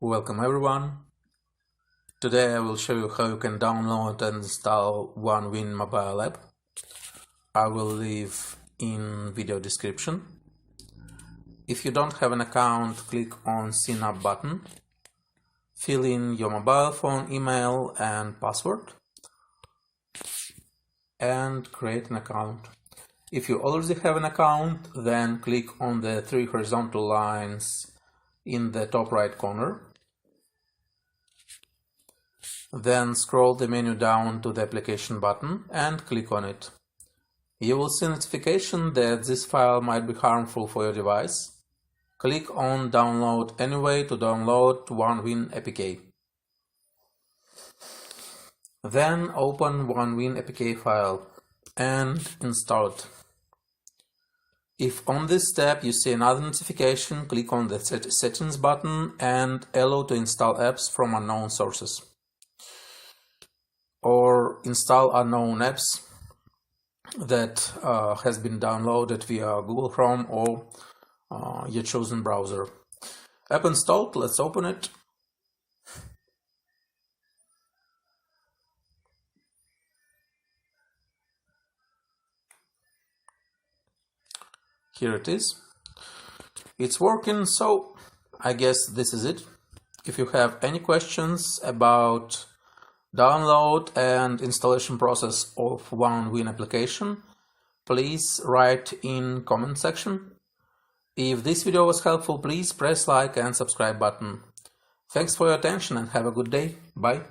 Welcome everyone. Today I will show you how you can download and install OneWin mobile app. I will leave in video description. If you don't have an account, click on Sign Up button. Fill in your mobile phone, email and password and create an account. If you already have an account, then click on the three horizontal lines in the top right corner. Then scroll the menu down to the application button and click on it. You will see notification that this file might be harmful for your device. Click on Download Anyway to download OneWin APK. Then open OneWin APK file and install it. If on this step you see another notification, click on the Settings button and allow to install apps from unknown sources, or install unknown apps that has been downloaded via Google Chrome or your chosen browser. App installed, let's open it. Here it is. It's working, so I guess this is it. If you have any questions about download and installation process of OneWin application, please write in comment section. If this video was helpful, please press like and subscribe button. Thanks for your attention and have a good day. Bye.